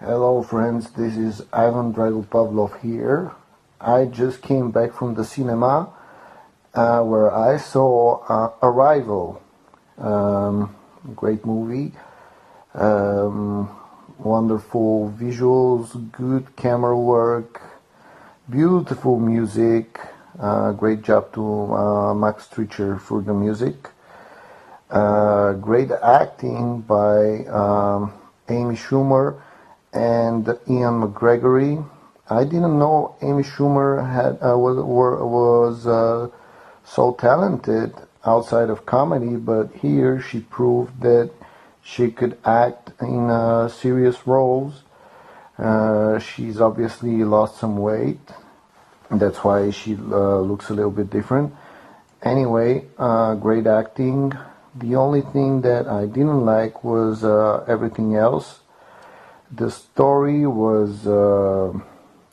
Hello friends, this is Ivan-Drago Pavlov here. I just came back from the cinema where I saw Arrival. Great movie, wonderful visuals, good camera work, beautiful music. Great job to Max Tricher for the music. Great acting by Amy Schumer and Ian McGregor. I didn't know Amy Schumer was so talented outside of comedy, but here she proved that she could act in serious roles. She's obviously lost some weight. That's why she looks a little bit different. Anyway, great acting. The only thing that I didn't like was everything else. The story was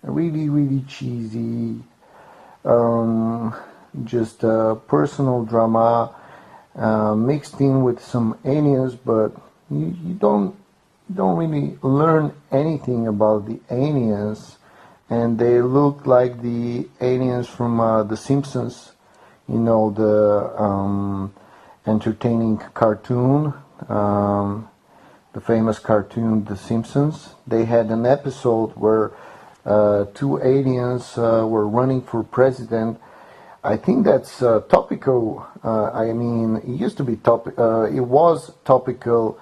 really cheesy. Just personal drama mixed in with some aliens, but you don't really learn anything about the aliens, and they look like the aliens from The Simpsons. You know, the entertaining cartoon. The famous cartoon The Simpsons. They had an episode where two aliens were running for president. I think that's topical. It used to be it was topical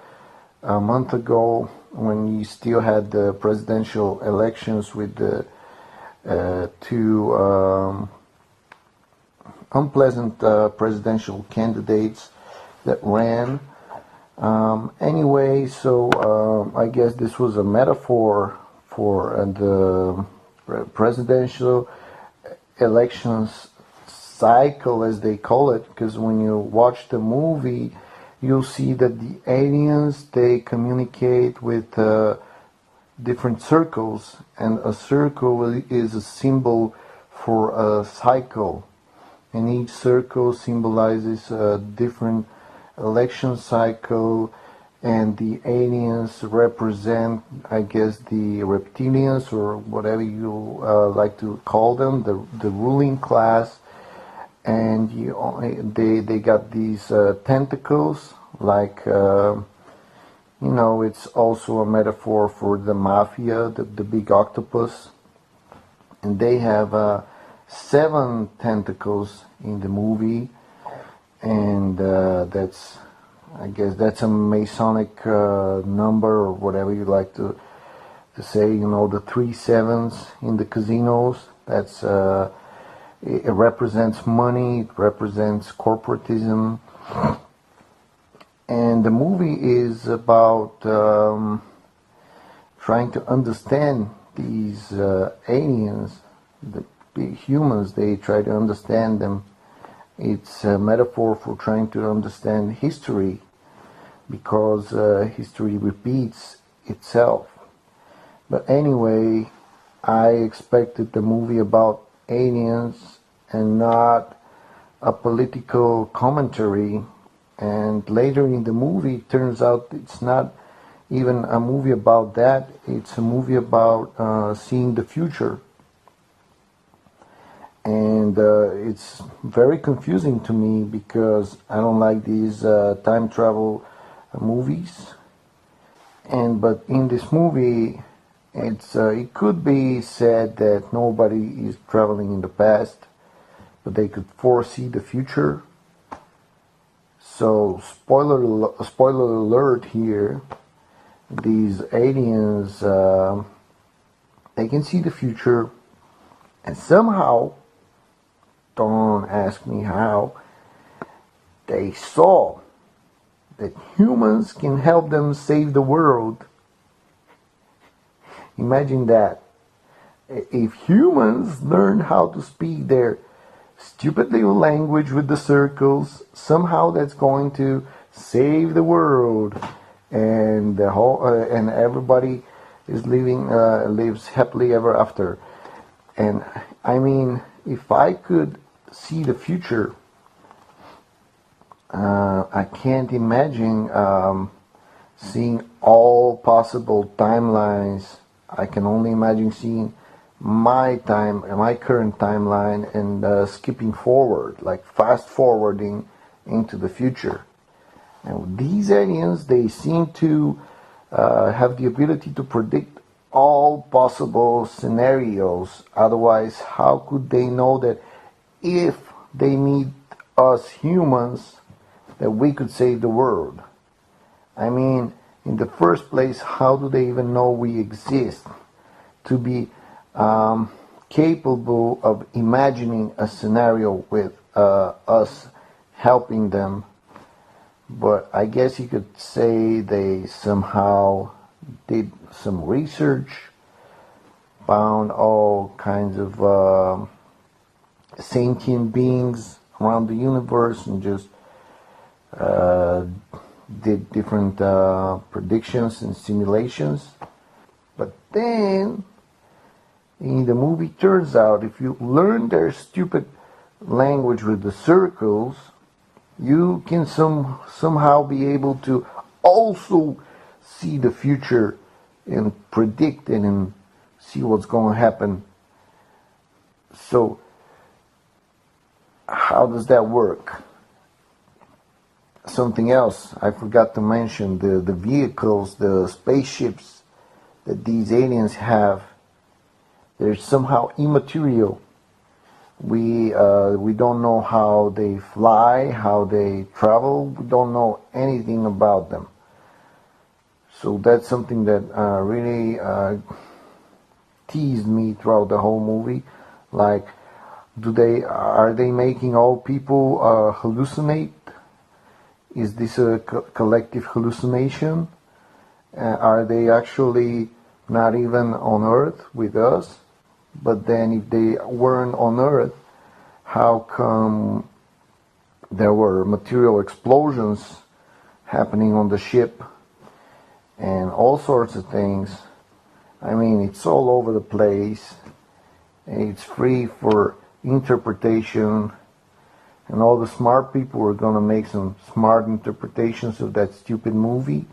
a month ago when you still had the presidential elections with the two unpleasant presidential candidates that ran. Anyway, so I guess this was a metaphor for the presidential elections cycle, as they call it, because when you watch the movie, you'll see that the aliens, they communicate with different circles, and a circle is a symbol for a cycle, and each circle symbolizes a different election cycle, and the aliens represent, I guess, the reptilians, or whatever you like to call them, the ruling class. And they got these tentacles, like it's also a metaphor for the mafia, the big octopus, and they have 7 tentacles in the movie. And I guess that's a Masonic number, or whatever you like to say. The 3 sevens in the casinos. That's it represents money. It represents corporatism. And the movie is about trying to understand these aliens, the humans. They try to understand them. It's a metaphor for trying to understand history, because history repeats itself. But anyway, I expected the movie about aliens and not a political commentary. And later in the movie, it turns out it's not even a movie about that. It's a movie about seeing the future. And it's very confusing to me, because I don't like these time travel movies. But in this movie, it could be said that nobody is traveling in the past, but they could foresee the future. So spoiler alert here. These aliens, they can see the future, and somehow, don't ask me how, they saw that humans can help them save the world. Imagine that. If humans learn how to speak their stupid little language with the circles, somehow that's going to save the world, and the whole and everybody is lives happily ever after. And if I could see the future, I can't imagine seeing all possible timelines. I can only imagine seeing my current timeline, and skipping forward, like fast forwarding into the future. And these aliens, they seem to have the ability to predict all possible scenarios. Otherwise, how could they know that if they meet us humans, that we could save the world? I mean, in the first place, how do they even know we exist to be capable of imagining a scenario with us helping them? But I guess you could say they somehow did some research, found all kinds of sentient beings around the universe, and just did different predictions and simulations. But then, in the movie, turns out if you learn their stupid language with the circles, you can somehow be able to also see the future and predict it and see what's going to happen. So, how does that work? Something else I forgot to mention, the vehicles, the spaceships that these aliens have, they're somehow immaterial. We don't know how they fly, how they travel. We don't know anything about them. So that's something that really teased me throughout the whole movie. Like, are they making all people hallucinate? Is this a collective hallucination? Are they actually not even on Earth with us? But then if they weren't on Earth, how come there were material explosions happening on the ship and all sorts of things? I mean, it's all over the place. It's free for interpretation. And all the smart people are going to make some smart interpretations of that stupid movie,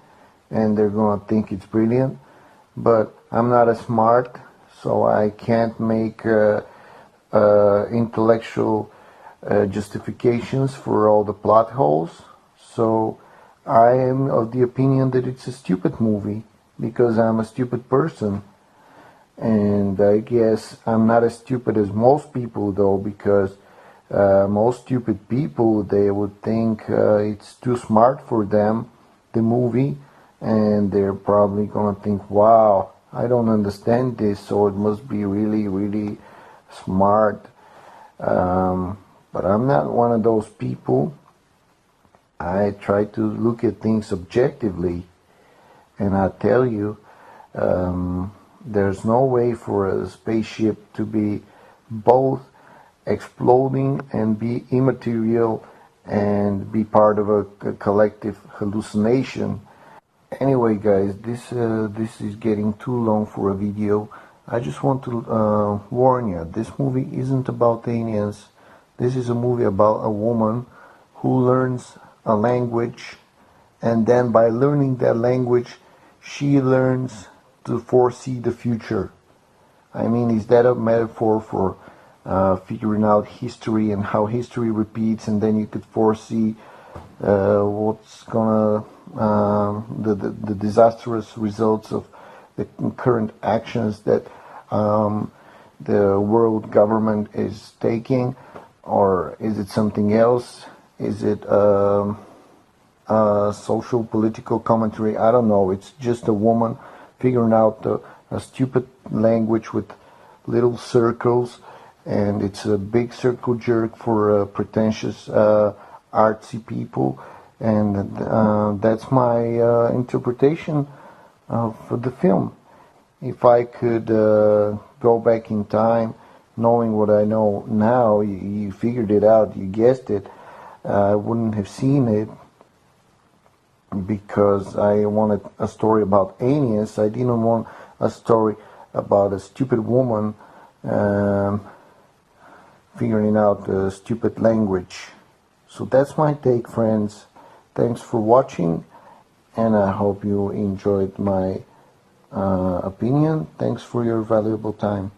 and they're going to think it's brilliant. But I'm not as smart, so I can't make intellectual justifications for all the plot holes. So I am of the opinion that it's a stupid movie, because I'm a stupid person. And I guess I'm not as stupid as most people, though, because most stupid people, they would think it's too smart for them, the movie, and they're probably going to think, wow, I don't understand this, so it must be really, really smart. But I'm not one of those people. I try to look at things objectively, and I tell you, there's no way for a spaceship to be both exploding and be immaterial and be part of a collective hallucination. Anyway, guys, this is getting too long for a video. I just want to warn you, this movie isn't about aliens. This is a movie about a woman who learns a language, and then by learning that language, she learns to foresee the future. I mean, is that a metaphor for figuring out history and how history repeats, and then you could foresee what's gonna the disastrous results of the current actions that the world government is taking? Or is it something else? Is it social political commentary? I don't know. It's just a woman figuring out a stupid language with little circles, and it's a big circle jerk for pretentious artsy people, and that's my interpretation of the film. If I could go back in time, knowing what I know now, you figured it out, you guessed it, I wouldn't have seen it, because I wanted a story about aliens. I didn't want a story about a stupid woman figuring out a stupid language. So that's my take, friends. Thanks for watching, and I hope you enjoyed my opinion. Thanks for your valuable time.